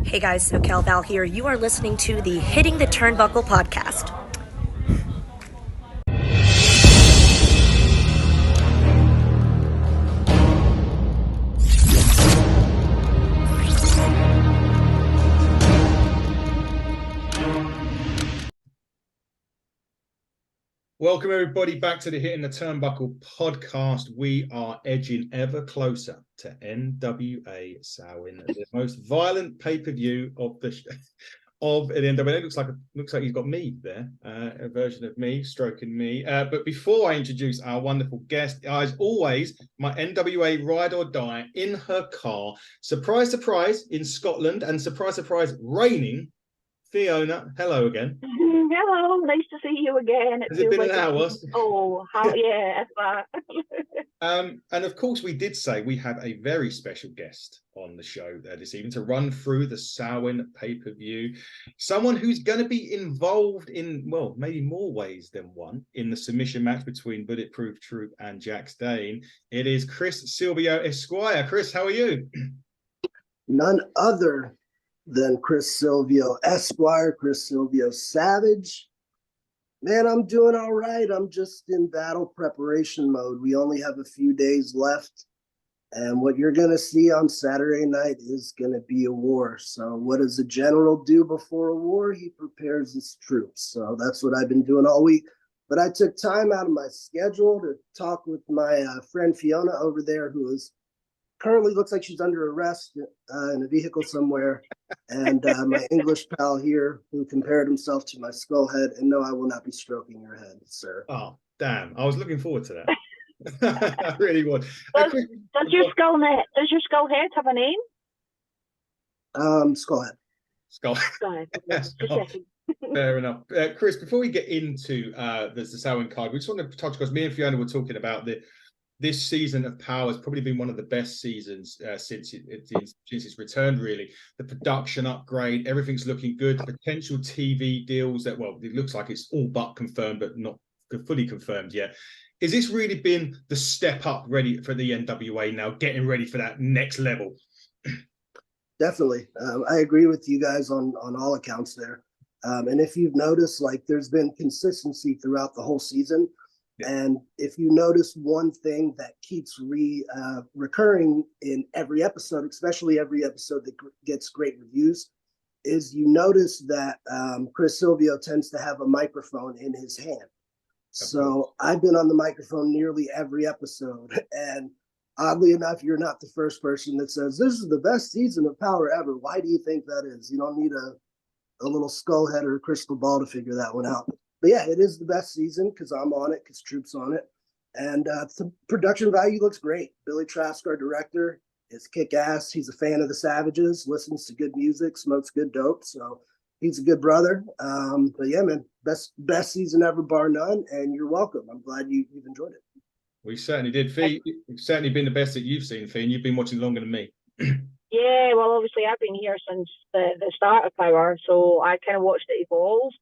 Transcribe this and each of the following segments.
Hey guys, SoCal Val here. You are listening to the Hitting the Turnbuckle podcast. Welcome everybody back to the Hitting the Turnbuckle podcast. We are edging ever closer to NWA Samhain, the most violent pay-per-view of the NWA. It looks like he's got me there, a version of me stroking me. But before I introduce our wonderful guest, as always, my NWA ride or die in her car. Surprise, surprise, in Scotland, and surprise, surprise, raining. Fiona, hello again. Hello, nice to see you again. Has it been an hour? Yeah, it's that. And of course, we did say we have a very special guest on the show this evening to run through the Samhain pay-per-view. Someone who's going to be involved in, well, maybe more ways than one, in the submission match between Bulletproof Troop and Jack Stane. It is Chris Silvio Esquire. Chris, how are you? None other than Chris Silvio Esquire, Chris Silvio Savage. Man, I'm doing all right. I'm just in battle preparation mode. We only have a few days left. And what you're going to see on Saturday night is going to be a war. So what does a general do before a war? He prepares his troops. So that's what I've been doing all week. But I took time out of my schedule to talk with my friend Fiona over there, who is currently looks like she's under arrest in a vehicle somewhere. And my English pal here, who compared himself to my skull head. And no, I will not be stroking your head, sir. Oh, damn. I was looking forward to that. I really would. Does your skull head have a name? Skullhead. Skullhead. Fair enough. Chris, before we get into the Samhain card, we just want to touch, because me and Fiona were talking about this season of Power has probably been one of the best seasons since it's returned, really. The production upgrade, everything's looking good. Potential TV deals that, well, it looks like it's all but confirmed, but not fully confirmed yet. Is this really been the step up ready for the NWA now, getting ready for that next level? Definitely. I agree with you guys on all accounts there. And if you've noticed, like, there's been consistency throughout the whole season. And if you notice one thing that keeps recurring in every episode, especially every episode that gets great reviews, is you notice that Chris Silvio tends to have a microphone in his hand. So I've been on the microphone nearly every episode. And oddly enough, you're not the first person that says, this is the best season of Power ever. Why do you think that is? You don't need a little skull head or a crystal ball to figure that one out. But yeah, it is the best season because I'm on it, because Troop's on it. And the production value looks great. Billy Trask, our director, is kick-ass. He's a fan of the Savages, listens to good music, smokes good dope. So he's a good brother. But yeah, man, best season ever, bar none. And you're welcome. I'm glad you've enjoyed it. We certainly did. Fee, it's certainly been the best that you've seen, Fee, and you've been watching longer than me. Yeah, well, obviously I've been here since the start of Power, so I kind of watched it evolve.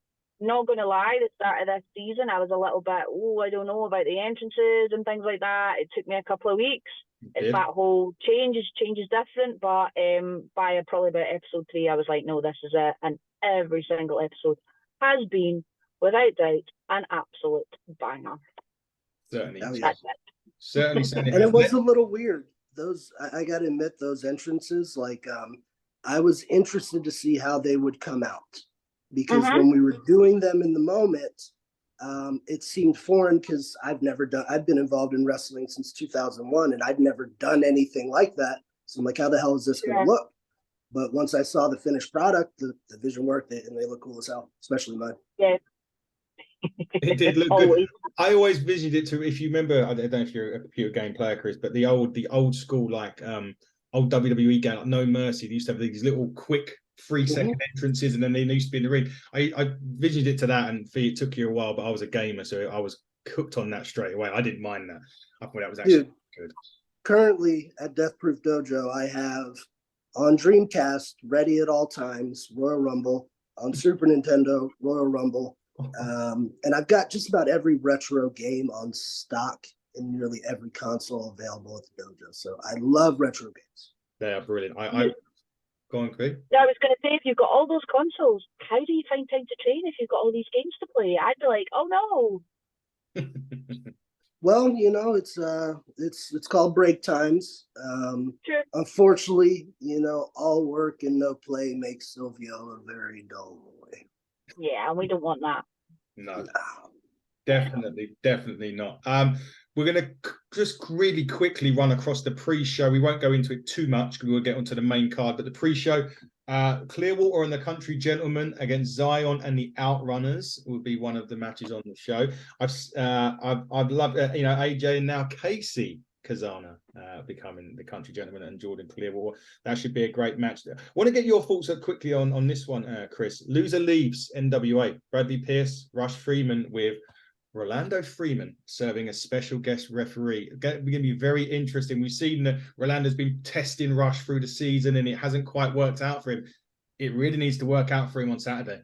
Not going to lie, the start of this season, I was a little bit, I don't know about the entrances and things like that. It took me a couple of weeks. It's that whole change is different, but by probably about episode 3, I was like, no, this is it. And every single episode has been, without doubt, an absolute banger. Certainly. Certainly. And it was a little weird. I got to admit, those entrances, like, I was interested to see how they would come out. Because when we were doing them in the moment, it seemed foreign because I've been involved in wrestling since 2001 and I'd never done anything like that. So I'm like, how the hell is this going to look? But once I saw the finished product, the vision worked and they look cool as hell, especially mine. Yeah. It did look good. I always visioned it to, if you remember, I don't know if you're a computer game player, Chris, but the old school, like old WWE game, like No Mercy, they used to have these little quick 3-second entrances, and then they used to be in the ring. I visioned it to that, and it took you a while, but I was a gamer, so I was cooked on that straight away. I didn't mind that. I thought that was actually good. Currently at Death Proof Dojo, I have on Dreamcast, ready at all times, Royal Rumble. On Super Nintendo, Royal Rumble. And I've got just about every retro game on stock in nearly every console available at the dojo. So I love retro games. They are brilliant. Go on, Craig. Yeah, I was going to say, if you've got all those consoles, how do you find time to train if you've got all these games to play? I'd be like, oh no. Well, it's called break times. Sure. Unfortunately, all work and no play makes Silvio a very dull boy. Yeah, and we don't want that. No. Definitely not. We're going to just really quickly run across the pre-show. We won't go into it too much because we'll get onto the main card. But the pre-show, Clearwater and the Country Gentlemen against Zion and the Outrunners will be one of the matches on the show. I've loved AJ and now Casey Kazana becoming the Country Gentleman and Jordan Clearwater. That should be a great match. I want to get your thoughts quickly on this one, Chris. Loser leaves NWA. Bradley Pierce, Rush Freeman with Rolando Freeman serving as special guest referee. It's going to be very interesting. We've seen that Rolando's been testing Rush through the season and it hasn't quite worked out for him. It really needs to work out for him on Saturday.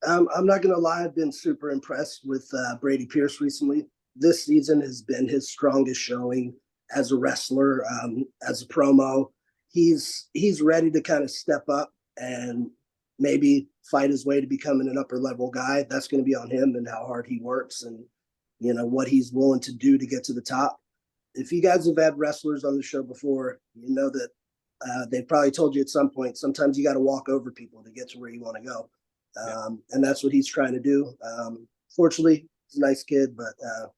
I'm not going to lie. I've been super impressed with Brady Pierce recently. This season has been his strongest showing as a wrestler, as a promo. He's ready to kind of step up and maybe fight his way to becoming an upper level guy. That's going to be on him and how hard he works and, what he's willing to do to get to the top. If you guys have had wrestlers on the show before, you know that they've probably told you at some point, sometimes you got to walk over people to get to where you want to go. And that's what he's trying to do. Fortunately, he's a nice kid, but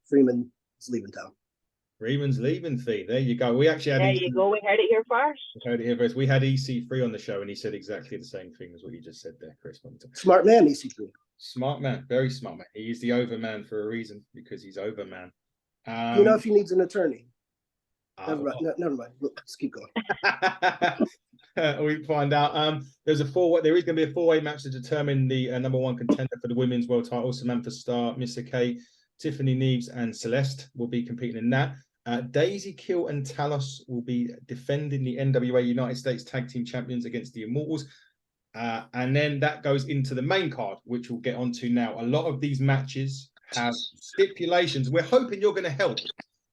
Freeman is leaving town. Freeman's leaving, Fee. There you go. We actually had. There you go. We heard it here first. We heard it here first. We had EC3 on the show, and he said exactly the same thing as what you just said there, Chris. Smart man, EC3. Smart man, very smart man. He is the overman for a reason because he's overman. If he needs an attorney. Never mind. Let's keep going. We find out. There is going to be a four-way match to determine the number one contender for the women's world title. Samantha Starr, Missa Kay, Tiffany Neves, and Celeste will be competing in that. Daisy Kill and Talos will be defending the NWA United States Tag Team Champions against the Immortals. And then that goes into the main card, which we'll get onto now. A lot of these matches have stipulations. We're hoping you're going to help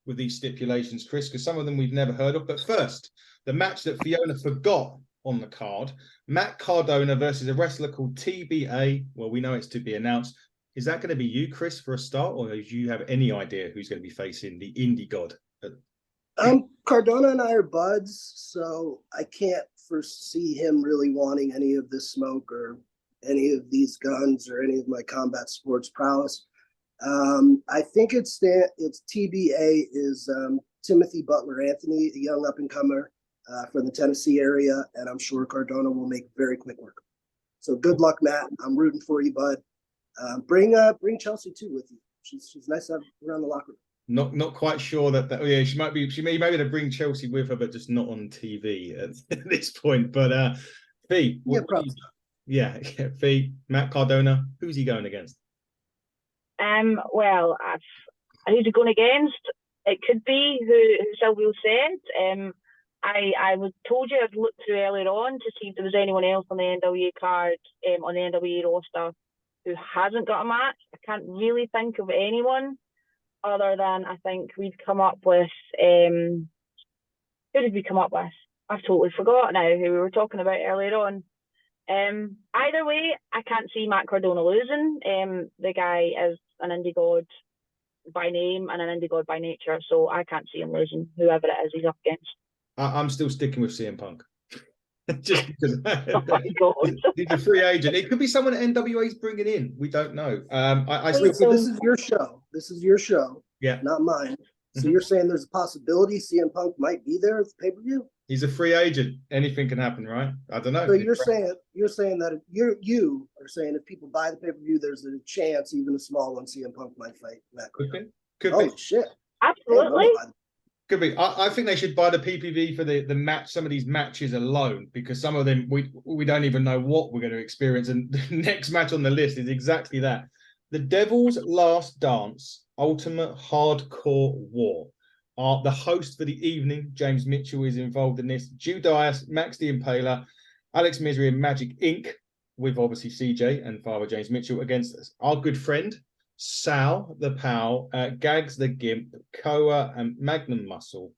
with these stipulations, Chris, because some of them we've never heard of. But first, the match that Fiona forgot on the card, Matt Cardona versus a wrestler called TBA. Well, we know it's to be announced. Is that going to be you, Chris, for a start, or do you have any idea who's going to be facing the indie god? Cardona and I are buds, so I can't foresee him really wanting any of this smoke or any of these guns or any of my combat sports prowess. I think it's TBA is Timothy Butler Anthony, a young up-and-comer from the Tennessee area, and I'm sure Cardona will make very quick work. So good luck, Matt. I'm rooting for you, bud. Bring Chelsea too with you. She's nice to have around the locker room. Not quite sure that yeah, she may be able to bring Chelsea with her, but just not on TV at this point. But Fee, Fee, Matt Cardona, who's he going against? Well, who's he going against? It could be who Silvio said. I was told you I'd looked through earlier on to see if there was anyone else on the NWA card, on the NWA roster who hasn't got a match. I can't really think of anyone other than I think we'd come up with, who did we come up with? I've totally forgot now who we were talking about earlier on. Either way, I can't see Matt Cardona losing. The guy is an indie god by name and an indie god by nature, so I can't see him losing, whoever it is he's up against. I'm still sticking with CM Punk. Just because he's a free agent. It could be someone that NWA's bringing in. We don't know. This is your show. This is your show. Yeah. Not mine. So you're saying there's a possibility CM Punk might be there at the pay-per-view? He's a free agent. Anything can happen, right? I don't know. So you're saying that you are saying if people buy the pay-per-view, there's a chance, even a small one, CM Punk might fight Matt Cardona. Could be. Shit. Absolutely. Could be. I think they should buy the PPV for the match, some of these matches alone, because some of them we don't even know what we're going to experience. And the next match on the list is exactly that. The Devil's Last Dance Ultimate Hardcore War. The host for the evening, James Mitchell, is involved in this. Judas, Max the Impaler, Alex Misery, and Magic Inc., with obviously CJ and Father James Mitchell, against our good friend, Sal the Pal, Gags the Gimp, Koa, and Magnum Muscle.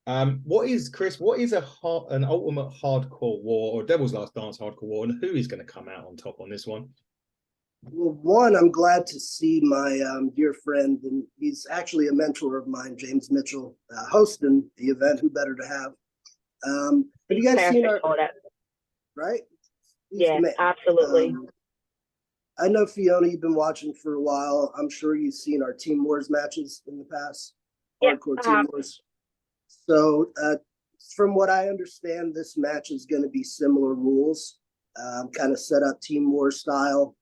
What is, Chris, what is an ultimate hardcore war or Devil's Last Dance hardcore war, and who is going to come out on top on this one? Well, one, I'm glad to see my dear friend, and he's actually a mentor of mine, James Mitchell, hosting the event. Who better to have? Have you guys seen our, right? Yeah, absolutely. I know, Fiona, you've been watching for a while. I'm sure you've seen our Team Wars matches in the past. Hardcore Team Wars. So from what I understand, this match is going to be similar rules, kind of set up Team War style.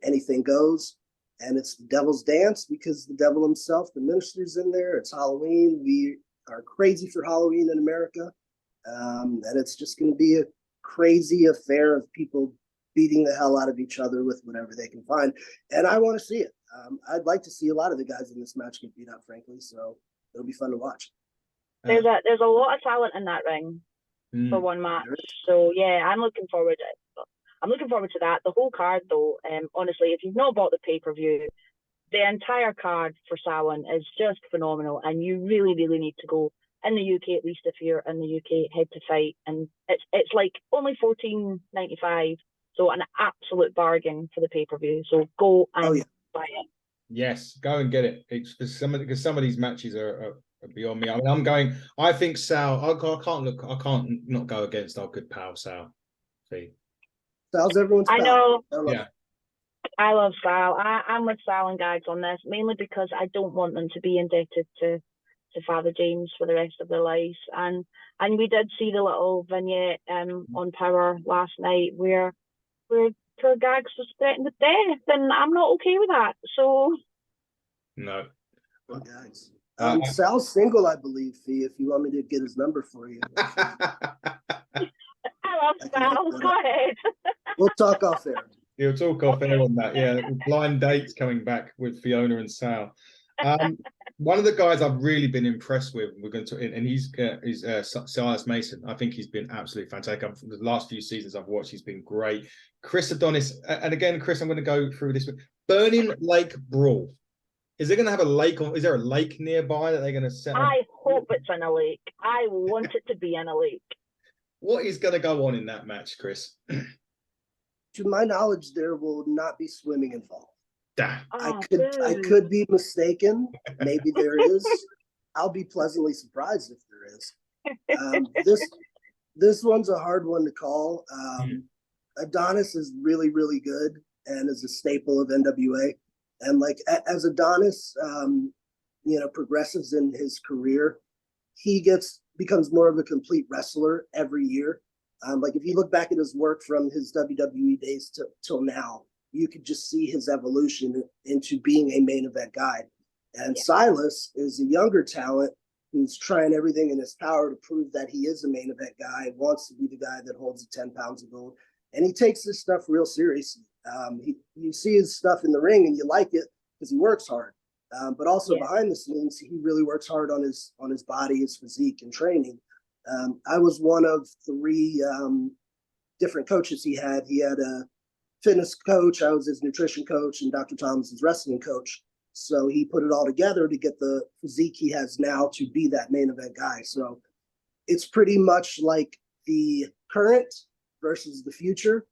Anything goes, and it's the Devil's Dance because the devil himself, the minister's in there. It's Halloween. We are crazy for Halloween in America, and it's just going to be a crazy affair of people beating the hell out of each other with whatever they can find. And I want to see it. I'd like to see a lot of the guys in this match get beat up, frankly. So it'll be fun to watch. There's a lot of talent in that ring for one match. So yeah, I'm looking forward to it. I'm looking forward to that. The whole card, though, honestly, if you've not bought the pay-per-view, the entire card for Samhain is just phenomenal, and you really, really need to go. In the UK, at least if you're in the UK, head to fight, and it's like only $14.95, so an absolute bargain for the pay-per-view. So go and buy it. Yes, go and get it. It's because some of these matches are beyond me. I mean, I think Sal. I can't not go against our good pal Sal. See. Sal's everyone's pal. I know. Yeah. I love Sal. I'm with Sal and Gags on this, mainly because I don't want them to be indebted to Father James for the rest of their lives. And we did see the little vignette on Power last night where poor Gags was threatened with death, and I'm not okay with that. So no. Well, guys. Sal's single, I believe, Fee, if you want me to get his number for you. I love Sal. Go ahead. We'll talk off air. You'll talk off air on that. Yeah, blind dates coming back with Fiona and Sal. One of the guys I've really been impressed with, we're going to, and he's Silas Mason. I think he's been absolutely fantastic. The last few seasons I've watched, he's been great. Chris Adonis, and again, Chris, I'm going to go through this. Burning Lake Brawl. Is there going to have a lake? Is there a lake nearby that they're going to set up? I hope it's in a lake. I want it to be in a lake. What is going to go on in that match, Chris? To my knowledge, there will not be swimming involved. Damn. I could be mistaken. Maybe there is. I'll be pleasantly surprised if there is. This one's a hard one to call. Adonis is really, really good and is a staple of NWA. And like as Adonis, progresses in his career, he becomes more of a complete wrestler every year. Like if you look back at his work from his WWE days till now, you could just see his evolution into being a main event guy. And Silas is a younger talent who's trying everything in his power to prove that he is a main event guy, wants to be the guy that holds the 10 pounds of gold. And he takes this stuff real seriously. You see his stuff in the ring and you like it because he works hard. But also behind the scenes, he really works hard on his body, his physique, and training. I was one of 3 different coaches he had. He had a fitness coach, I was his nutrition coach, and Dr. Thomas his wrestling coach. So he put it all together to get the physique he has now to be that main event guy. So it's pretty much like the current versus the future.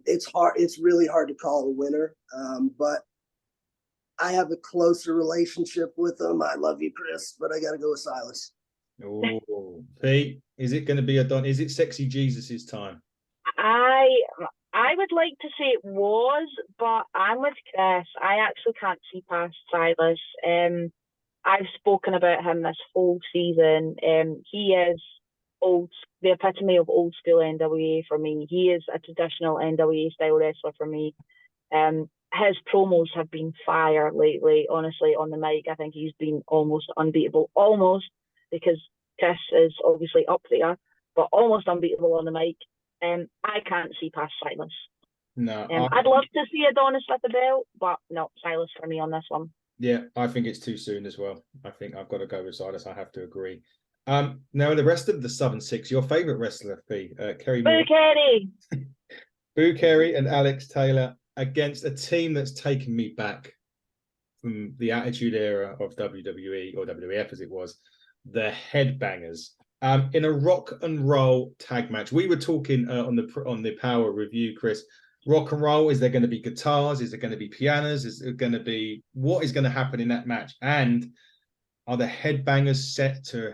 It's hard. It's really hard to call a winner, but I have a closer relationship with him. I love you, Chris, but I got to go with Silas. Oh, Pete, is it going to be is it Sexy Jesus's time? I would like to say it was, but I'm with Chris. I actually can't see past Silas. I've spoken about him this whole season. He is the epitome of old school NWA for me. He is a traditional NWA style wrestler for me. His promos have been fire lately, honestly, on the mic. I think he's been almost unbeatable. Almost, because Chris is obviously up there, but almost unbeatable on the mic. I can't see past Silas. No. I'd love to see Adonis with the belt, but no, Silas for me on this one. Yeah, I think it's too soon as well. I think I've got to go with Silas. I have to agree. Now, the rest of the Southern Six, your favourite wrestler, Kerry Moore. Boo Kerry! Boo Kerry and Alex Taylor against a team that's taken me back from the Attitude Era of WWE, or WWF as it was, the Headbangers. In a rock and roll tag match. We were talking on the Power review, Chris. Rock and roll, is there going to be guitars? Is there going to be pianos? Is it going to be, what is going to happen in that match? And are the Headbangers set to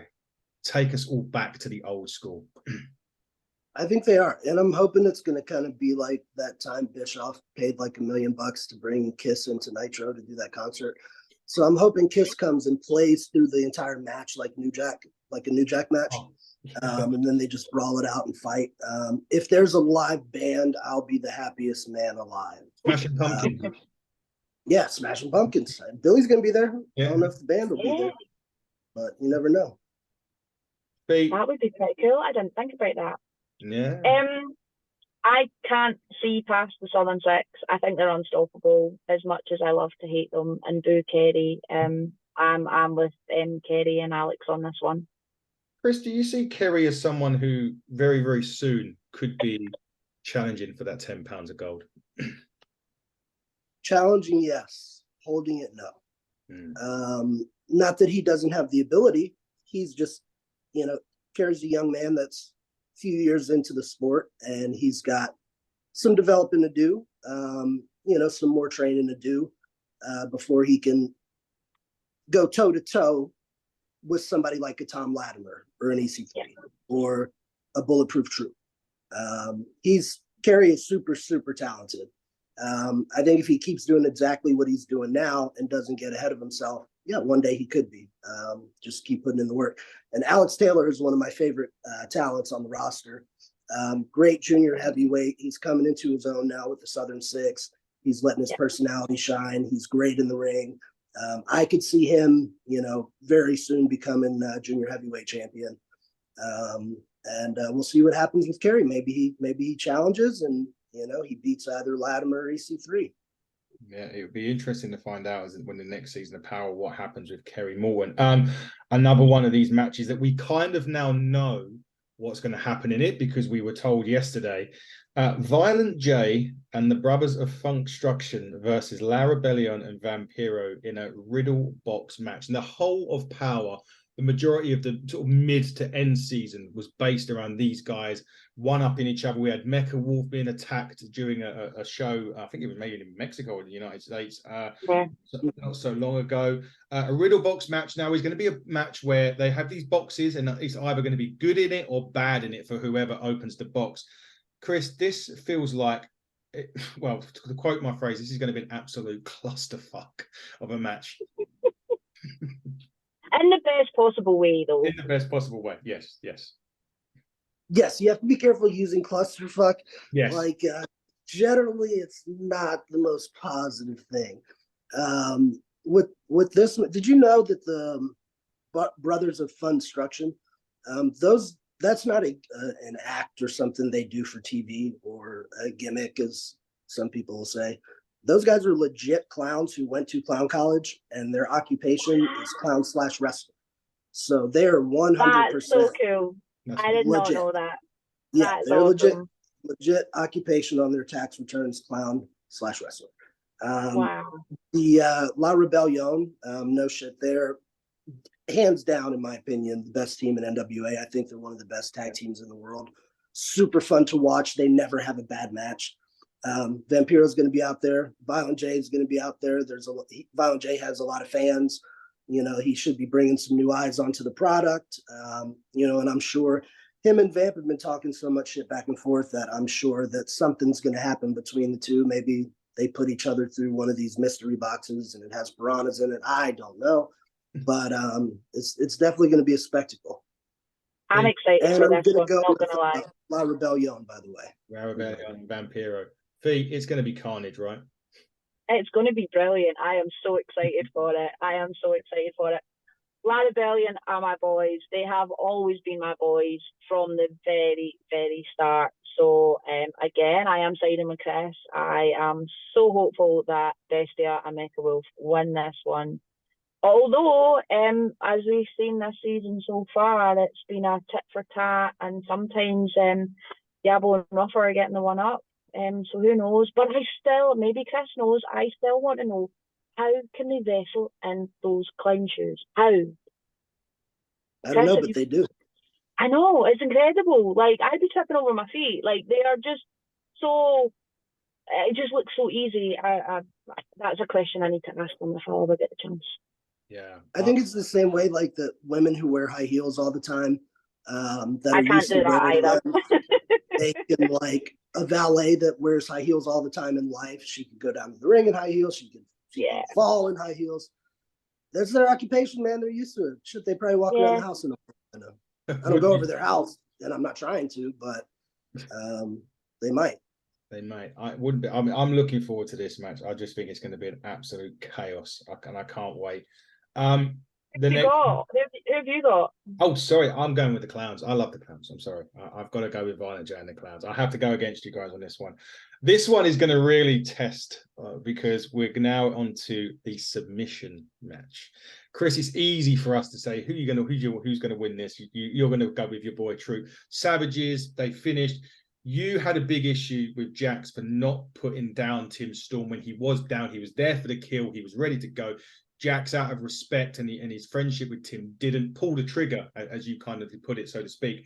take us all back to the old school? I think they are. And I'm hoping it's going to kind of be like that time Bischoff paid like $1 million to bring Kiss into Nitro to do that concert. So I'm hoping Kiss comes and plays through the entire match like a New Jack match. And then they just brawl it out and fight. If there's a live band, I'll be the happiest man alive. Smashing Pumpkins. Yeah, Smashing Pumpkins. Billy's going to be there. Yeah. I don't know if the band will be there, but you never know. That would be pretty cool. I didn't think about that. Yeah. I can't see past the Southern Six. I think they're unstoppable. As much as I love to hate them and boo Kerry, I'm with Kerry and Alex on this one. Chris, do you see Kerry as someone who very, very soon could be challenging for that £10 of gold? Challenging, yes. Holding it, no. Not that he doesn't have the ability. He's just, Kerry's a young man that's a few years into the sport, and he's got some developing to do, some more training to do before he can go toe-to-toe with somebody like a Tom Latimer or an EC3 or a Bulletproof Troop. Kerry is super, super talented. I think if he keeps doing exactly what he's doing now and doesn't get ahead of himself, one day he could be. Just keep putting in the work. And Alex Taylor is one of my favorite talents on the roster. Great junior heavyweight. He's coming into his own now with the Southern Six. He's letting his personality shine. He's great in the ring. I could see him, very soon becoming junior heavyweight champion. And we'll see what happens with Kerry. Maybe he challenges and, he beats either Latimer or EC3. Yeah, it would be interesting to find out when the next season of Power, what happens with Kerry Morgan. Another one of these matches that we kind of now know what's going to happen in it, because we were told yesterday, Violent J and the Brothers of Funkstruction versus La Rebellion and Vampiro in a riddle box match. And the whole of Power, the majority of the sort of mid to end season, was based around these guys one-upping each other. We had Mecha Wolf being attacked during a show, I think it was maybe in Mexico or the United States, not so long ago. A riddle box match now is going to be a match where they have these boxes, and it's either going to be good in it or bad in it for whoever opens the box. Chris, this feels like, to quote my phrase, this is going to be an absolute clusterfuck of a match. In the best possible way, though. In the best possible way, yes. Yes, you have to be careful using clusterfuck. Yes. Generally, it's not the most positive thing. With this, did you know that the Brothers of Funstruction, that's not an act or something they do for TV or a gimmick, as some people will say. Those guys are legit clowns who went to clown college, and their occupation is clown/wrestler. So they are 100%. That's so cool. I did not know that. Yeah, That's they're awesome. legit occupation on their tax returns, clown/wrestler. Wow. The La Rebellion, no shit, they're hands down, in my opinion, the best team in NWA. I think they're one of the best tag teams in the world. Super fun to watch. They never have a bad match. Vampiro's going to be out there. Violent J is going to be out there. Violent J has a lot of fans. He should be bringing some new eyes onto the product. And I'm sure him and Vamp have been talking so much shit back and forth that I'm sure that something's going to happen between the two. Maybe they put each other through one of these mystery boxes and it has piranhas in it. I don't know, but it's definitely going to be a spectacle. I'm excited and for I'm this gonna one, go not with going to lie. La Rebellion, by the way. La Rebellion and Vampiro. Fee, it's going to be carnage, right? It's going to be brilliant. I am so excited for it. La Rebellion are my boys. They have always been my boys from the very, very start. So, again, I am siding with Chris. I am so hopeful that Bestia and Mecha Wolf win this one. Although, as we've seen this season so far, it's been a tit for tat, and sometimes Diablo and Ruffer are getting the one up. So who knows? But maybe Chris knows, I still want to know, how can they wrestle in those clown shoes? How? I don't know, but they do. I know, it's incredible. Like, I'd be tripping over my feet. Like, they are just so, it just looks so easy. That's a question I need to ask them if I ever get the chance. Yeah. I think it's the same way like the women who wear high heels all the time. That I are can't used do to that wearing either. them. They can, like a valet that wears high heels all the time in life. She can go down to the ring in high heels. She can fall in high heels. That's their occupation, man. They're used to it. Shit, they probably walk around the house in them. I don't go over their house, and I'm not trying to, but they might. They might. I wouldn't be. I mean, I'm looking forward to this match. I just think it's going to be an absolute chaos, and I can't wait. Who have you got? Oh, sorry, I'm going with the Clowns. I love the Clowns. I'm sorry. I've got to go with Violent J and the Clowns. I have to go against you guys on this one. This one is going to really test because we're now onto the submission match. Chris, it's easy for us to say who's going to win this. You're going to go with your boy Troop. Savages, they finished. You had a big issue with Jax for not putting down Tim Storm when he was down. He was there for the kill. He was ready to go. Jax, out of respect and his friendship with Tim, didn't pull the trigger, as you kind of put it, so to speak.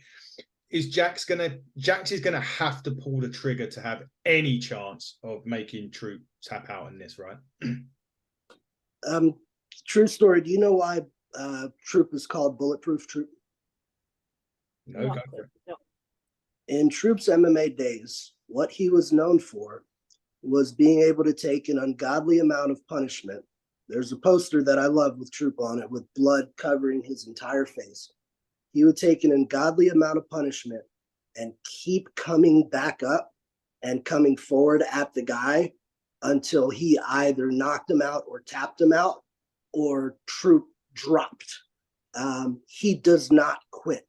Jax is gonna have to pull the trigger to have any chance of making Troop tap out in this, right? True story. Do you know why Troop is called Bulletproof Troop? No, go for it. No. In Troop's MMA days, what he was known for was being able to take an ungodly amount of punishment. There's a poster that I love with Troop on it with blood covering his entire face. He would take an ungodly amount of punishment and keep coming back up and coming forward at the guy until he either knocked him out or tapped him out or Troop dropped. He does not quit.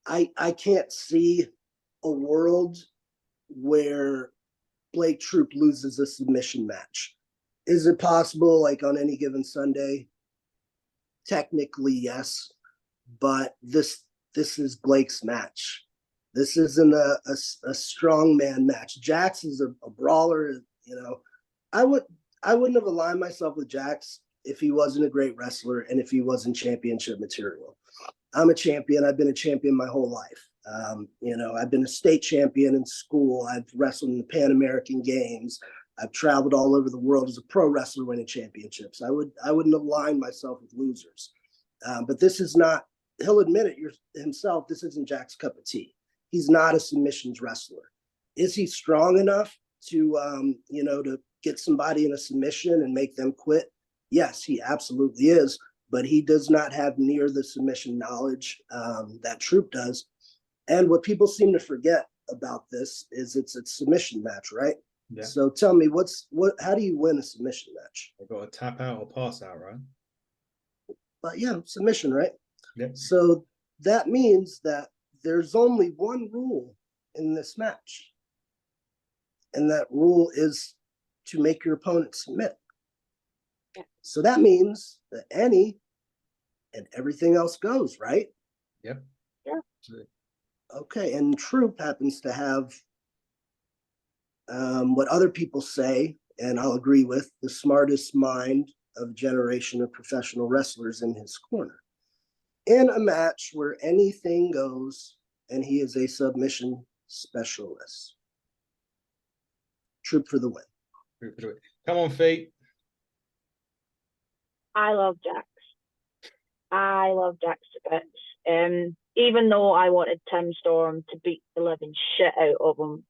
I can't see a world where Blake Troop loses a submission match. Is it possible, like on any given Sunday? Technically, yes, but this is Blake's match. This isn't a strong man match. Jax is a brawler. You know, I wouldn't have aligned myself with Jax if he wasn't a great wrestler and if he wasn't championship material. I'm a champion. I've been a champion my whole life. I've been a state champion in school. I've wrestled in the Pan American Games. I've traveled all over the world as a pro wrestler winning championships. I wouldn't align myself with losers. But this is not, he'll admit it himself, this isn't Jack's cup of tea. He's not a submissions wrestler. Is he strong enough to get somebody in a submission and make them quit? Yes, he absolutely is. But he does not have near the submission knowledge that Troop does. And what people seem to forget about this is it's a submission match, right? Yeah. So tell me, how do you win a submission match? I've got a tap out or pass out, right? But yeah, submission, right? Yeah. So that means that there's only one rule in this match. And that rule is to make your opponent submit. Yeah. So that means that any and everything else goes, right? Yep. Yeah. Okay, and Troop happens to have what other people say, and I'll agree with, the smartest mind of a generation of professional wrestlers in his corner. In a match where anything goes, and he is a submission specialist. Troop for the win. Come on, feet. I love Jax. I love Jax to bits. Even though I wanted Tim Storm to beat the living shit out of him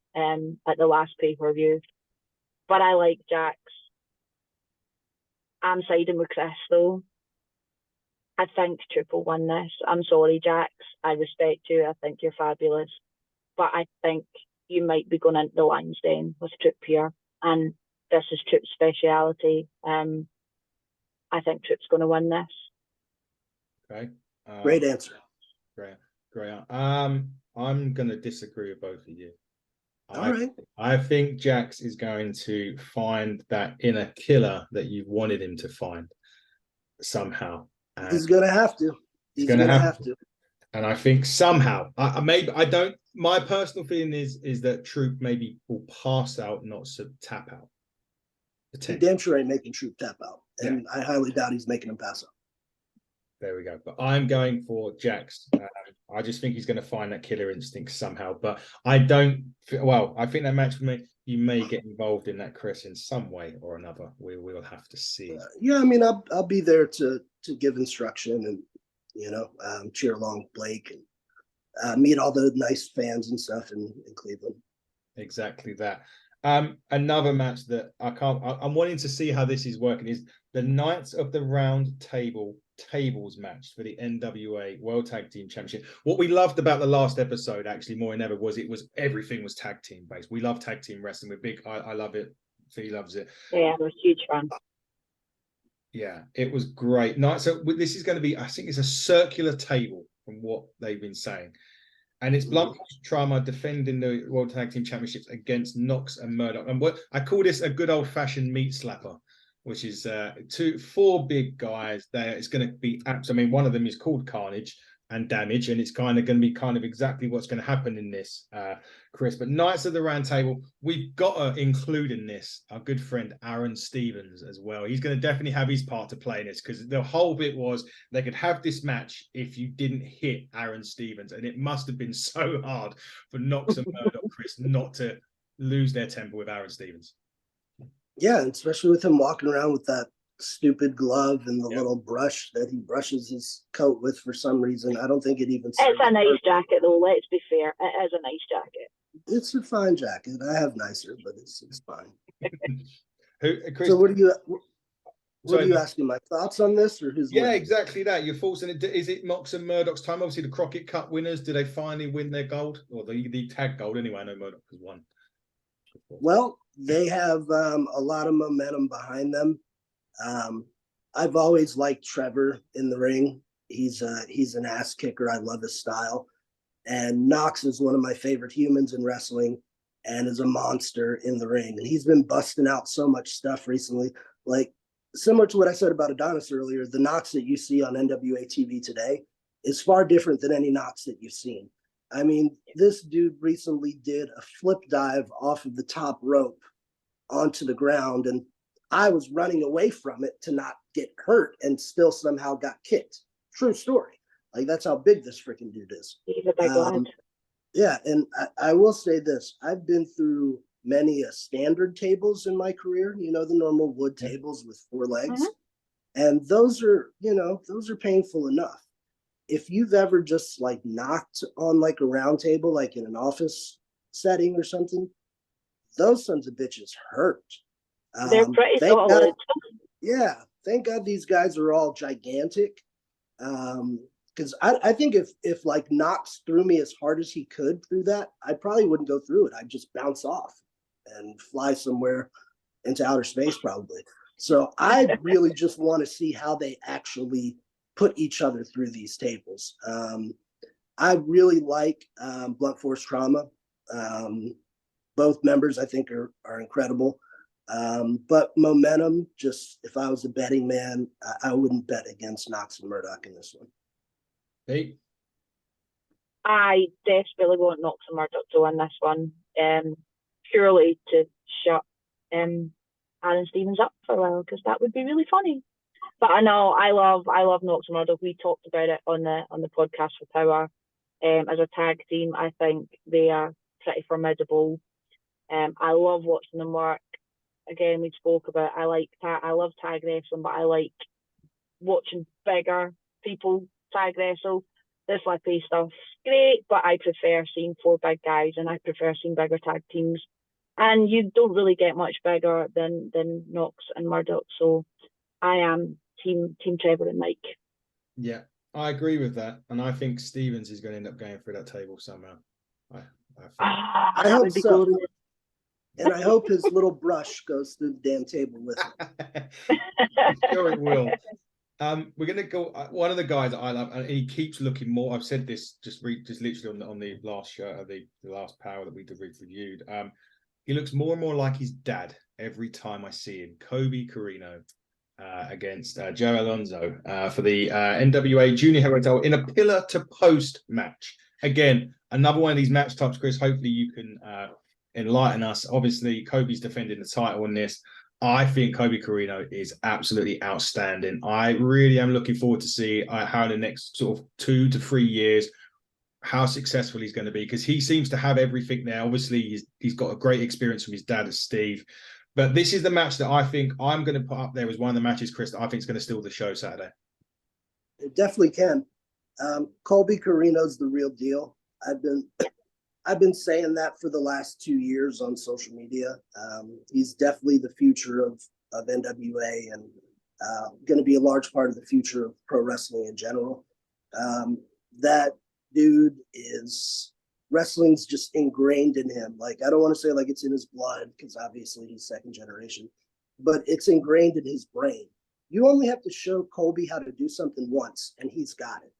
at the last pay-per-view, but I like Jax. I'm siding with Chris though. I think Troop will win this. I'm sorry, Jax. I respect you. I think you're fabulous, but I think you might be going into the lion's den with Troop here, and this is Troop's speciality. I think Troop's going to win this. Okay. Great answer. Great. I'm going to disagree with both of you. All right. I think Jax is going to find that inner killer that you wanted him to find somehow. And he's going to have to. He's going to have to. And I think somehow, my personal feeling is that Troop maybe will pass out, not tap out. He damn sure ain't making Troop tap out. And yeah. I highly doubt he's making him pass out. There we go. But I'm going for Jax. I just think he's going to find that killer instinct somehow. But I don't. Well, I think that match for me, you may get involved in that, Chris, in some way or another. We will have to see. Yeah, I mean, I'll be there to give instruction and cheer along Blake and meet all the nice fans and stuff in Cleveland. Exactly that. Another match that I'm wanting to see how this is working is the Knights of the Round tables match for the NWA World Tag Team Championship. What we loved about the last episode, actually, more than ever, was everything was tag team based. We love tag team wrestling. We're big. I love it. Fee loves it. Yeah, I'm a huge fan. Yeah, it was great. So this is going to be, I think it's a circular table from what they've been saying. And it's Blunt Force Trauma defending the World Tag Team Championships against Knox and Murdoch. And what I call this a good old-fashioned meat slapper, which is four big guys there. It's going to be I mean, one of them is called Carnage and Damage, and it's kind of going to be exactly what's going to happen in this, Chris. But Knights of the Round Table, we've got to include in this our good friend Aaron Stevens as well. He's going to definitely have his part to play in this, because the whole bit was they could have this match if you didn't hit Aaron Stevens, and it must have been so hard for Knox and Murdoch, Chris, not to lose their temper with Aaron Stevens. Yeah, especially with him walking around with that stupid glove and the little brush that he brushes his coat with for some reason. I don't think it even. It's a nice jacket, though. Let's be fair. It is a nice jacket. It's a fine jacket. I have nicer, but it's fine. Chris, so what are you asking? My thoughts on this, or who's? Yeah, exactly that. Your thoughts on it? Is it Knox and Murdoch's time? Obviously, the Crockett Cup winners. Do they finally win their gold, or the tag gold? Anyway, I know Murdoch has won. Well, they have a lot of momentum behind them. I've always liked Trevor in the ring. He's an ass kicker. I love his style. And Knox is one of my favorite humans in wrestling and is a monster in the ring. And he's been busting out so much stuff recently. Like, similar to what I said about Adonis earlier, the Knox that you see on NWA TV today is far different than any Knox that you've seen. I mean, this dude recently did a flip dive off of the top rope onto the ground, and I was running away from it to not get hurt and still somehow got kicked. True story. Like, that's how big this freaking dude is. Yeah, and I will say this. I've been through many standard tables in my career, the normal wood tables with four legs. And those are painful enough. If you've ever just like knocked on like a round table, like in an office setting or something, those sons of bitches hurt. They're pretty solid. Yeah, thank God these guys are all gigantic. Because I think if like Knox threw me as hard as he could through that, I probably wouldn't go through it. I'd just bounce off and fly somewhere into outer space probably. So I really just want to see how they actually put each other through these tables. I really like Blunt Force Trauma. Both members I think are incredible. But momentum, just if I was a betting man, I wouldn't bet against Knox and Murdoch in this one. Hey. I desperately want Knox and Murdoch to win this one, purely to shut Aaron Stevens up for a while, because that would be really funny. But I know I love Knox and Murdoch. We talked about it on the podcast for Power. As a tag team, I think they are pretty formidable. I love watching them work. Again, we spoke about I love tag wrestling, but I like watching bigger people tag wrestle. The flippy stuff's great, but I prefer seeing four big guys, and I prefer seeing bigger tag teams. And you don't really get much bigger than Knox and Murdoch. So I am team Trevor and Mike. Yeah, I agree with that, and I think Stevens is going to end up going through that table somehow. I hope so. And I hope his little brush goes through the damn table with him. Sure it will. We're going to go. One of the guys that I love, and he keeps looking more. I've said this just literally on the last show, the last Power that we reviewed. He looks more and more like his dad every time I see him. Kobe Carino against Joe Alonzo for the NWA Junior Heavyweight title in a pillar to post match. Again, another one of these match types, Chris. Hopefully you can enlighten us. Obviously, Kobe's defending the title in this. I think Kobe Carino is absolutely outstanding. I really am looking forward to see how in the next sort of 2 to 3 years, how successful he's going to be, because he seems to have everything there. Obviously, he's got a great experience from his dad as Steve. But this is the match that I think I'm going to put up there as one of the matches, Chris, that I think is going to steal the show Saturday. It definitely can. Colby Carino's the real deal. I've been saying that for the last 2 years on social media. He's definitely the future of NWA and going to be a large part of the future of pro wrestling in general. That dude is wrestling's just ingrained in him. Like, I don't want to say like it's in his blood, because obviously he's second generation, but it's ingrained in his brain. You only have to show Colby how to do something once and he's got it.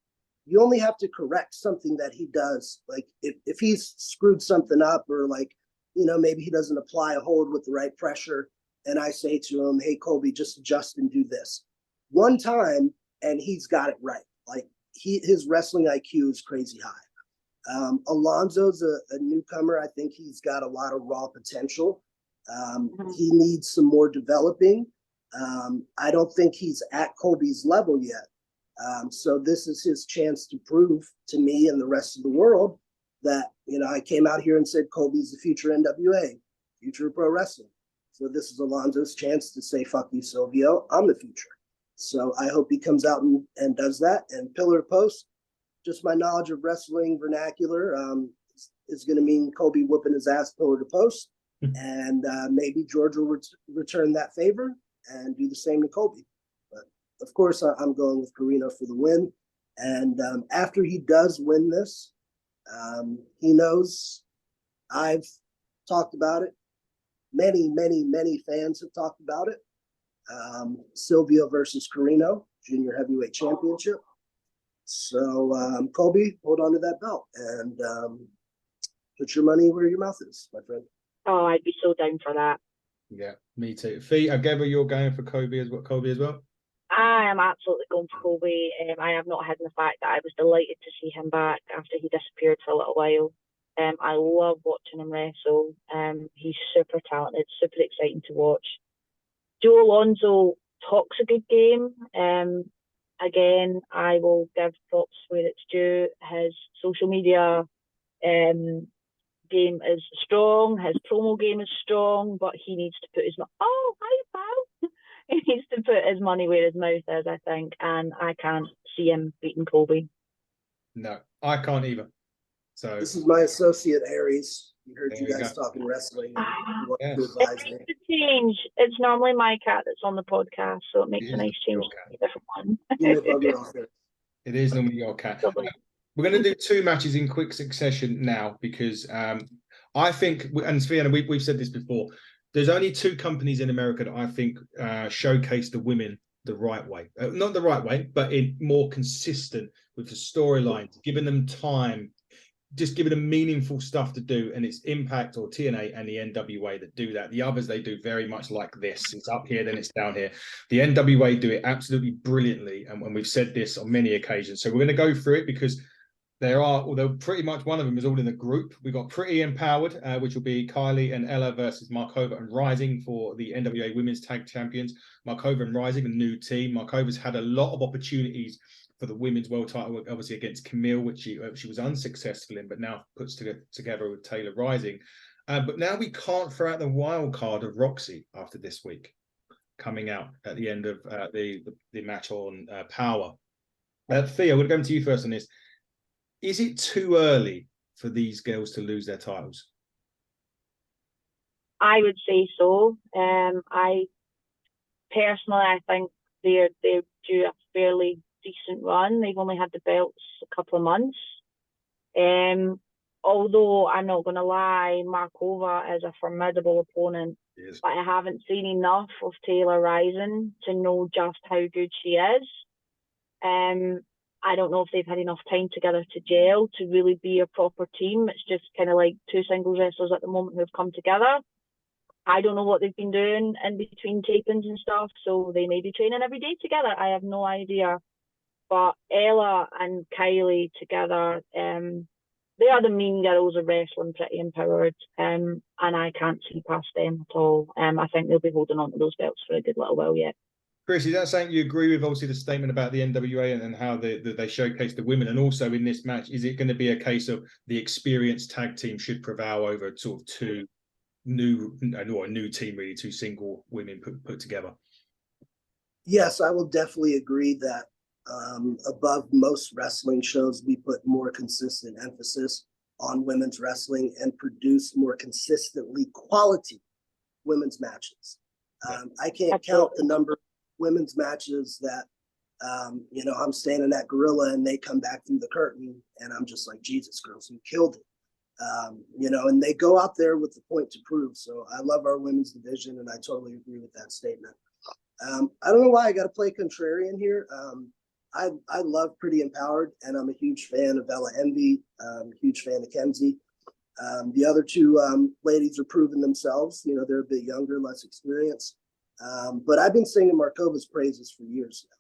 You only have to correct something that he does. Like if he's screwed something up, or like, maybe he doesn't apply a hold with the right pressure, and I say to him, hey, Colby, just adjust and do this one time, and he's got it right. Like his wrestling IQ is crazy high. Alonzo's a newcomer. I think he's got a lot of raw potential. He needs some more developing. I don't think he's at Colby's level yet. So this is his chance to prove to me and the rest of the world that, I came out here and said Colby's the future NWA, future of pro wrestling. So this is Alonzo's chance to say, fuck you, Silvio, I'm the future. So I hope he comes out and does that. And pillar to post, just my knowledge of wrestling vernacular is going to mean Colby whooping his ass pillar to post. And maybe George will return that favor and do the same to Colby. But of course, I'm going with Carino for the win. And after he does win this, he knows I've talked about it. Many, many, many fans have talked about it. Silvio versus Carino, Junior Heavyweight Championship. So, Colby, hold on to that belt and put your money where your mouth is, my friend. Oh, I'd be so down for that. Yeah, me too. Fee, I gather you're going for Colby as well? I am absolutely going for Colby. I have not hidden the fact that I was delighted to see him back after he disappeared for a little while. I love watching him wrestle. He's super talented, super exciting to watch. Joe Alonzo talks a good game. Again, I will give props where it's due. His social media game is strong. His promo game is strong, but he needs to put his hi pal. He needs to put his money where his mouth is, I think, and I can't see him beating Colby. No, I can't either. So this is my associate Aries. You heard you guys talking wrestling. And yeah. to advise me. It's a change. It's normally my cat that's on the podcast, so it makes a nice change to a different one. It is normally your cat. We're going to do 2 matches in quick succession now, because I think, and Fiona, we've said this before, there's only 2 companies in America that I think showcase the women the right way. Not the right way, but in more consistent with the storylines, giving them time, just giving them meaningful stuff to do. And it's Impact or TNA and the NWA that do that. The others, they do very much like this. It's up here, then it's down here. The NWA do it absolutely brilliantly. And we've said this on many occasions. So we're going to go through it, because although pretty much one of them is all in a group. We've got Pretty Empowered, which will be Kylie and Ella versus Markova and Rising for the NWA Women's Tag Champions. Markova and Rising, a new team. Markova's had a lot of opportunities for the women's world title, obviously against Camille, which she was unsuccessful in, but now puts together with Taylor Rising. But now we can't throw out the wild card of Roxy after this week, coming out at the end of the match on Power. Thea, we're going to you first on this. Is it too early for these girls to lose their titles? I would say so. I think they're due a fairly decent run. They've only had the belts a couple of months. Although I'm not going to lie, Markova is a formidable opponent, but I haven't seen enough of Taylor Rising to know just how good she is. I don't know if they've had enough time together to gel to really be a proper team. It's just kind of like 2 singles wrestlers at the moment who have come together. I don't know what they've been doing in between tapings and stuff, so they may be training every day together. I have no idea. But Ella and Kylie together, they are the mean girls of wrestling, pretty empowered, and I can't see past them at all. I think they'll be holding on to those belts for a good little while yet. Chris, is that something you agree with? Obviously, the statement about the NWA and how they showcase the women, and also in this match, is it going to be a case of the experienced tag team should prevail over sort of two new team, really, two single women put together? Yes, I will definitely agree that above most wrestling shows, we put more consistent emphasis on women's wrestling and produce more consistently quality women's matches. I can't count the number of women's matches that, I'm standing at Gorilla and they come back through the curtain and I'm just like, Jesus, girls, you killed it. And they go out there with the point to prove. So I love our women's division and I totally agree with that statement. I don't know why I got to play contrarian here. I love Pretty Empowered, and I'm a huge fan of Ella Envy. Huge fan of Kenzie. The other two ladies are proving themselves. They're a bit younger, less experienced. But I've been singing Markova's praises for years now.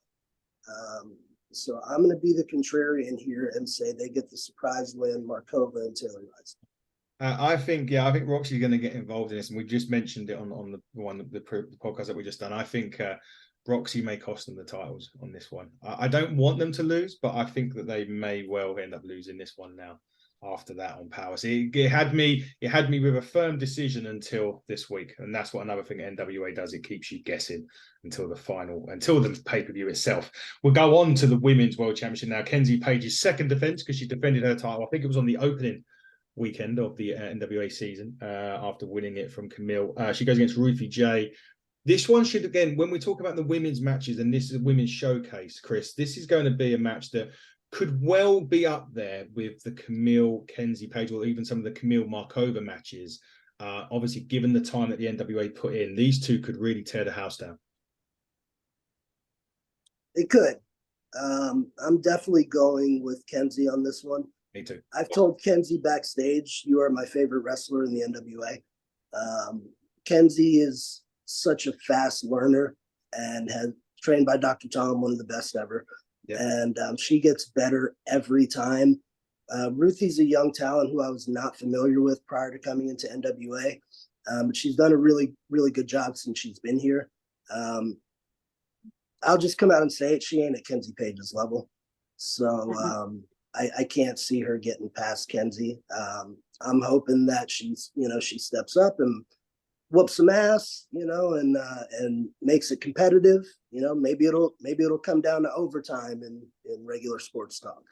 So I'm going to be the contrarian here and say they get the surprise win, Markova and Taylor Rice. I think Roxy's going to get involved in this, and we just mentioned it on the podcast that we just done. I think Roxy may cost them the titles on this one. I don't want them to lose, but I think that they may well end up losing this one now. After that on Power, so it had me with a firm decision until this week, and that's what another thing NWA does. It keeps you guessing until the pay-per-view itself. We'll go on to the Women's World Championship now. Kenzie Page's second defense, because she defended her title. I think it was on the opening weekend of the NWA season after winning it from Camille. She goes against Ruthie J. This one should, again, when we talk about the women's matches, and this is a women's showcase, Chris, this is going to be a match that could well be up there with the Camille Kenzie Page, or even some of the Camille Markova matches. Obviously, given the time that the NWA put in, these two could really tear the house down. It could. I'm definitely going with Kenzie on this one. Me too. I've told Kenzie backstage, you are my favorite wrestler in the NWA. Kenzie is such a fast learner and has trained by Dr. Tom, one of the best ever. Yeah. And she gets better every time. Ruthie's a young talent who I was not familiar with prior to coming into NWA. But she's done a really, really good job since she's been here. I'll just come out and say it. She ain't at Kenzie Page's level. So I can't see her getting past Kenzie. I'm hoping that she steps up and whoops some ass, and makes it competitive. Maybe it'll come down to overtime in regular sports talk.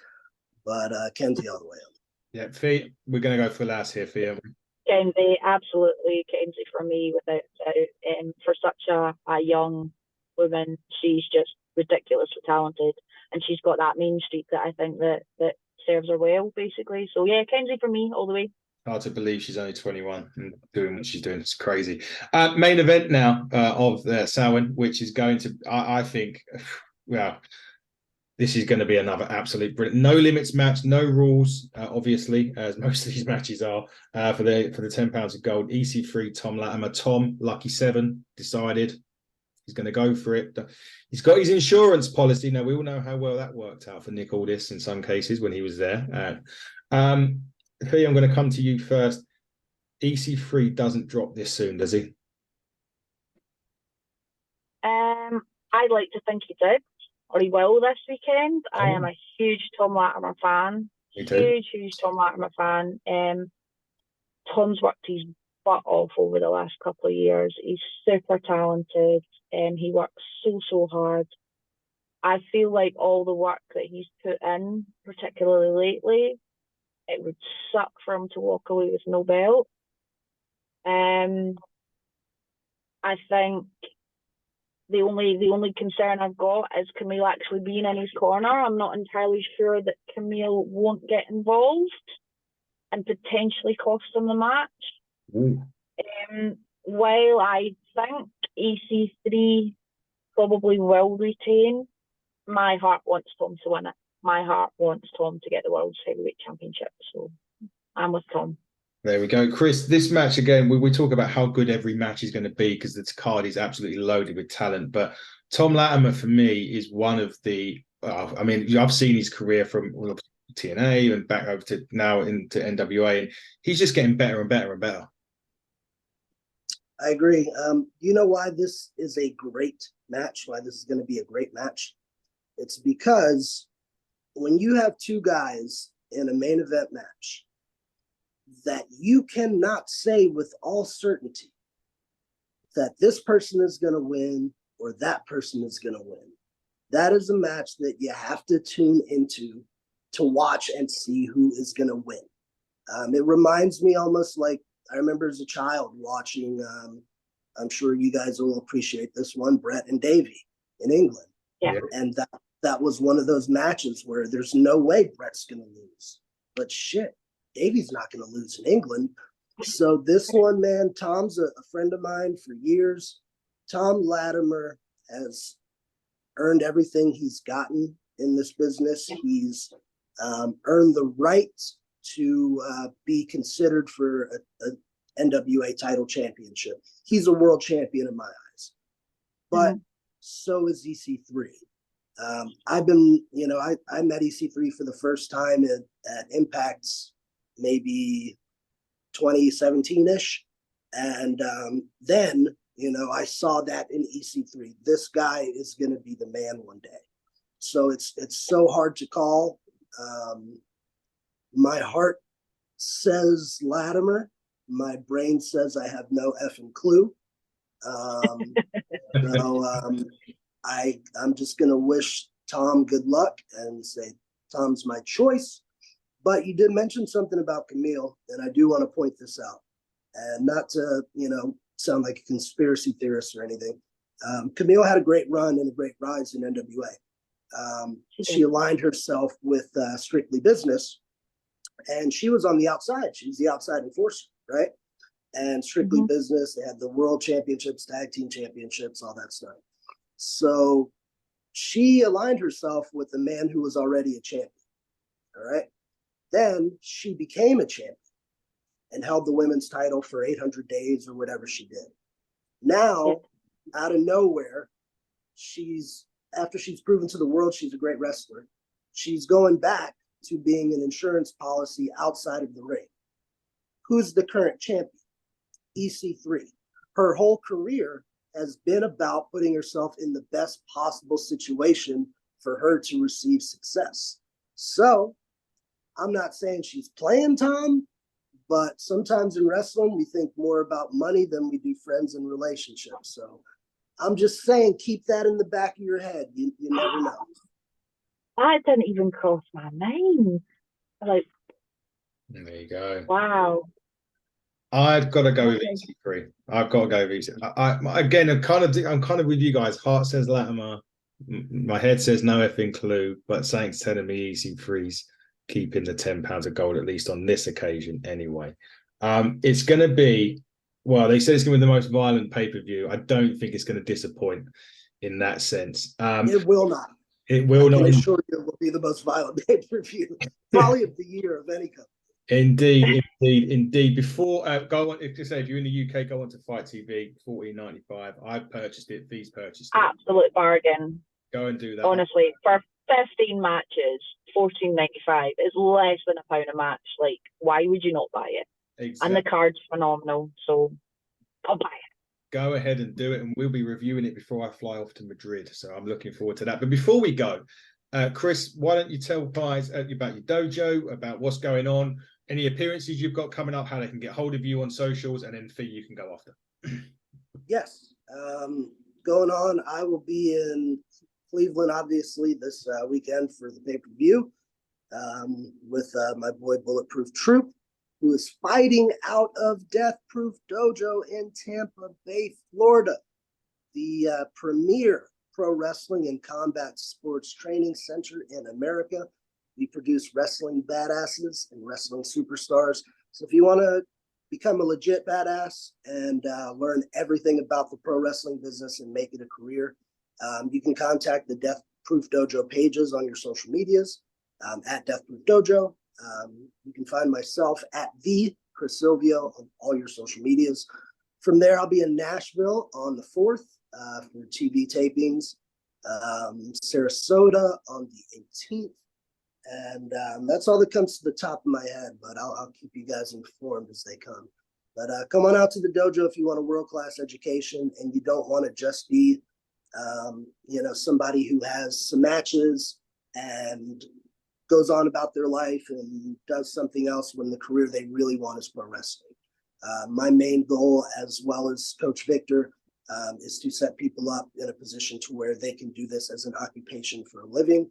But Kenzie all the way up. Yeah, Fee, we're going to go for last here, Fee. Kenzie, absolutely Kenzie for me, without doubt. For such a young woman, she's just ridiculously talented, and she's got that mean streak that I think that serves her well, basically. So yeah, Kenzie for me all the way. Hard to believe she's only 21 and doing what she's doing. It's crazy. Main event now of Samhain, which is going to, I think, well, this is going to be another absolute brilliant. No limits match, no rules, obviously, as most of these matches are, for the £10 of gold. EC3, Tom Latimer. Tom, Lucky 7, decided he's going to go for it. He's got his insurance policy. Now, we all know how well that worked out for Nick Aldis in some cases when he was there. Fee, I'm going to come to you first. EC3 doesn't drop this soon, does he? I'd like to think he did, or he will this weekend. Oh. I am a huge Tom Latimer fan. Huge Tom Latimer fan. Tom's worked his butt off over the last couple of years. He's super talented, and he works so hard. I feel like all the work that he's put in, particularly lately, it would suck for him to walk away with no belt. I think the only concern I've got is Camille actually being in his corner. I'm not entirely sure that Camille won't get involved and potentially cost him the match. While I think EC3 probably will retain, my heart wants Tom to win it. My heart wants Tom to get the World Heavyweight Championship. So I'm with Tom. There we go. Chris, this match, again, we talk about how good every match is going to be because this card is absolutely loaded with talent. But Tom Latimer, for me, is one of the... I've seen his career from TNA and back over to now into NWA. And he's just getting better and better and better. I agree. You know why this is a great match? Why this is going to be a great match? It's because when you have two guys in a main event match that you cannot say with all certainty that this person is going to win or that person is going to win. That is a match that you have to tune into to watch and see who is going to win. It reminds me almost like I remember as a child watching, I'm sure you guys will appreciate this one, Brett and Davey in England. Yeah. And that was one of those matches where there's no way Brett's going to lose. But shit, Davey's not going to lose in England. So this one, man, Tom's a friend of mine for years. Tom Latimer has earned everything he's gotten in this business. He's earned the right to be considered for a NWA title championship. He's a world champion in my eyes, but so is EC3. I've been, I met EC3 for the first time at Impact's maybe 2017-ish. And then, I saw that in EC3. This guy is going to be the man one day. So it's so hard to call. My heart says Latimer. My brain says I have no effing clue. I'm just going to wish Tom good luck and say Tom's my choice. But you did mention something about Camille, and I do want to point this out. And not to, sound like a conspiracy theorist or anything. Camille had a great run and a great rise in NWA. She aligned herself with Strictly Business, and she was on the outside. She was the outside enforcer, right? And Strictly Business, they had the world championships, tag team championships, all that stuff. So she aligned herself with the man who was already a champion, all right? Then she became a champion and held the women's title for 800 days or whatever she did. Now, out of nowhere, after she's proven to the world she's a great wrestler, she's going back to being an insurance policy outside of the ring. Who's the current champion? EC3. Her whole career has been about putting herself in the best possible situation for her to receive success. So I'm not saying she's playing Tom, but sometimes in wrestling, we think more about money than we do friends and relationships. So I'm just saying, keep that in the back of your head. You never know. That didn't even cross my mind. Like, There you go. wow. I've got to go with EC3. I've got to go with EC3. Again, I'm kind of with you guys. Heart says Latimer. My head says no effing clue, but something's telling me EC3's keeping the £10 of gold, at least on this occasion anyway. It's going to be, well, they said it's going to be the most violent pay-per-view. I don't think it's going to disappoint in that sense. It will not. It will not. I can assure you it will be the most violent pay-per-view, probably of the year of any company. Indeed. Before go on, if you're in the UK, go on to Fight TV, $14.95. I purchased it. Fees purchased it. Absolute bargain. Go and do that. Honestly, for 15 matches, $14.95 is less than £1 a match. Like, why would you not buy it? Exactly. And the card's phenomenal, so I'll buy it. Go ahead and do it, and we'll be reviewing it before I fly off to Madrid. So I'm looking forward to that. But before we go, Chris, why don't you tell guys about your dojo, about what's going on, any appearances you've got coming up, how they can get hold of you on socials, and then fee you can go after. Yes. Going on, I will be in Cleveland, obviously, this weekend for the pay-per-view with my boy Bulletproof Troop, who is fighting out of Death Proof Dojo in Tampa Bay, Florida, the premier pro wrestling and combat sports training center in America. We produce wrestling badasses and wrestling superstars. So if you want to become a legit badass and learn everything about the pro wrestling business and make it a career, you can contact the Death Proof Dojo pages on your social medias at Death Proof Dojo. You can find myself at the Chris Silvio on all your social medias. From there, I'll be in Nashville on the 4th for TV tapings, Sarasota on the 18th, And that's all that comes to the top of my head, but I'll keep you guys informed as they come. But come on out to the dojo if you want a world-class education and you don't want to just be, somebody who has some matches and goes on about their life and does something else when the career they really want is pro wrestling. My main goal, as well as Coach Victor, is to set people up in a position to where they can do this as an occupation for a living,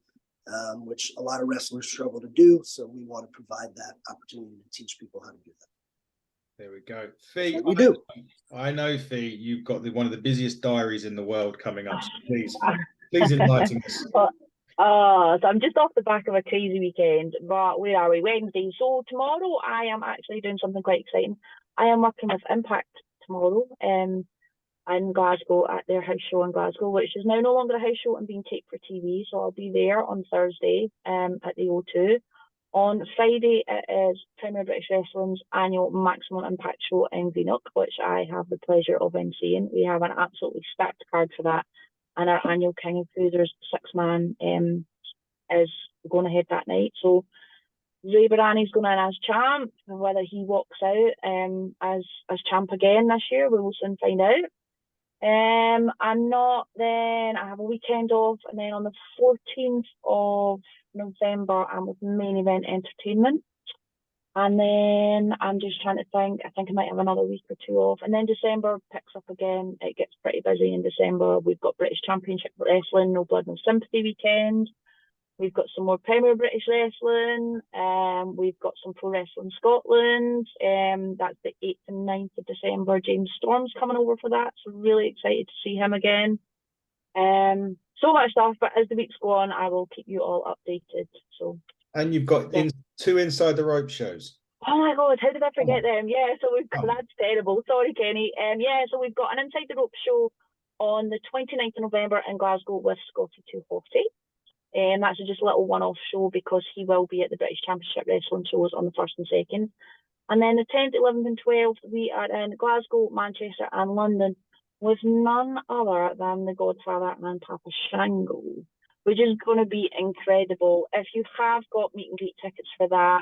which a lot of wrestlers struggle to do. So we want to provide that opportunity to teach people how to do that. There we go. Fee, We do. I know, Fee, you've got one of the busiest diaries in the world coming up. So please enlighten us. So I'm just off the back of a crazy weekend, but where are we? Wednesday. So tomorrow I am actually doing something quite exciting. I am working with Impact tomorrow in Glasgow at their house show in Glasgow, which is now no longer a house show and being taped for TV. So I'll be there on Thursday at the O2. On Friday, it is Premier British Wrestling's annual Maximum Impact show in Greenock, which I have the pleasure of emceeing. We have an absolutely stacked card for that. And our annual King of Cruisers 6-man is going ahead that night. So Ray Barani's going in as champ. Whether he walks out as champ again this year, we will soon find out. I have a weekend off, and then on the 14th of November, I'm with Main Event Entertainment. And then I'm just trying to think. I think I might have another week or two off. And then December picks up again. It gets pretty busy in December. We've got British Championship Wrestling, No Blood, No Sympathy weekend. We've got some more Premier British Wrestling. We've got some Pro Wrestling Scotland. That's the 8th and 9th of December. James Storm's coming over for that. So really excited to see him again. So much stuff. But as the weeks go on, I will keep you all updated. So. And you've got two Inside the Rope shows. Oh my God, how did I forget them? Yeah, so we've got, that's terrible. Sorry, Kenny. So we've got an Inside the Rope show on the 29th of November in Glasgow with Scotty 240. And that's just a little one-off show because he will be at the British Championship Wrestling shows on the 1st and 2nd. And then the 10th, 11th and 12th, we are in Glasgow, Manchester and London with none other than the Godfather and Papa Shango, which is going to be incredible. If you have got meet and greet tickets for that,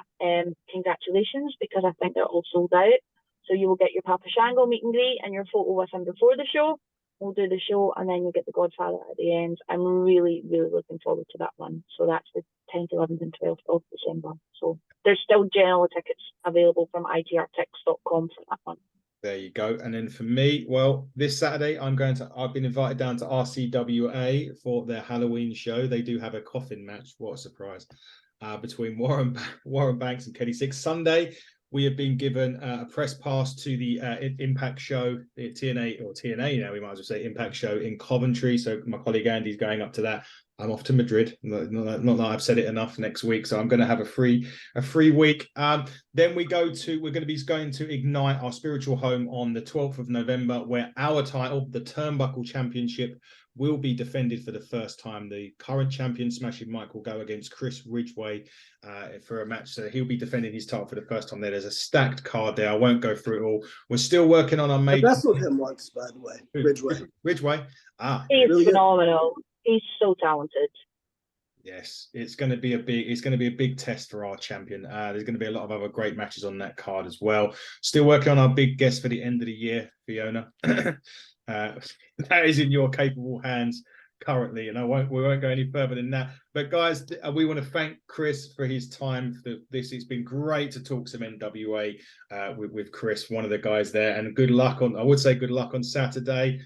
congratulations, because I think they're all sold out. So you will get your Papa Shango meet and greet and your photo with him before the show. We'll do the show and then you'll get the Godfather at the end. I'm really, really looking forward to that one. So that's the 10th, 11th and 12th of December. So there's still general tickets available from itrtix.com for that one. There you go. And then for me, well, this Saturday, I've been invited down to RCWA for their Halloween show. They do have a coffin match. What a surprise. Between Warren Banks and Kenny Six. Sunday, we have been given a press pass to the Impact show, the TNA now, we might as well say Impact show in Coventry. So my colleague Andy's going up to that. I'm off to Madrid. Not that I've said it enough next week. So I'm going to have a free week. Then we're going to be going to Ignite, our spiritual home, on the 12th of November, where our title, the Turnbuckle Championship, will be defended for the first time. The current champion, Smashing Mike, will go against Chris Ridgway for a match. So he'll be defending his title for the first time there. There's a stacked card there. I won't go through it all. We're still working on our major. I wrestled him once, by the way. Ridgway. He's really phenomenal. He's so talented. Yes, it's going to be a big test for our champion. There's going to be a lot of other great matches on that card as well. Still working on our big guest for the end of the year, Fiona. That is in your capable hands currently, and we won't go any further than that. But guys, we want to thank Chris for his time for this. It's been great to talk some NWA with Chris, one of the guys there, and good luck on Saturday.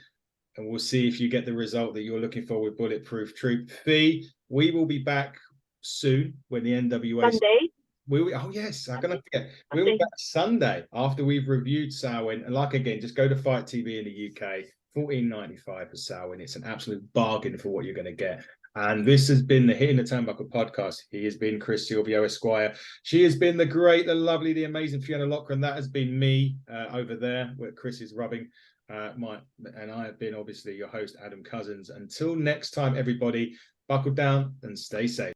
And we'll see if you get the result that you're looking for with Bulletproof Troop. Fee, we will be back soon when the NWA Sunday. Oh yes, I'm gonna forget. We'll be back Sunday after we've reviewed Samhain. And again, just go to Fight TV in the UK, $14.95 for Samhain. It's an absolute bargain for what you're going to get. And this has been the Hitting the Turnbuckle podcast. He has been Chris Silvio Esquire. She has been the great, the lovely, the amazing Fiona Lochran. That has been me over there, where Chris is rubbing. And I have been obviously your host, Adam Cousins. Until next time, everybody, buckle down and stay safe.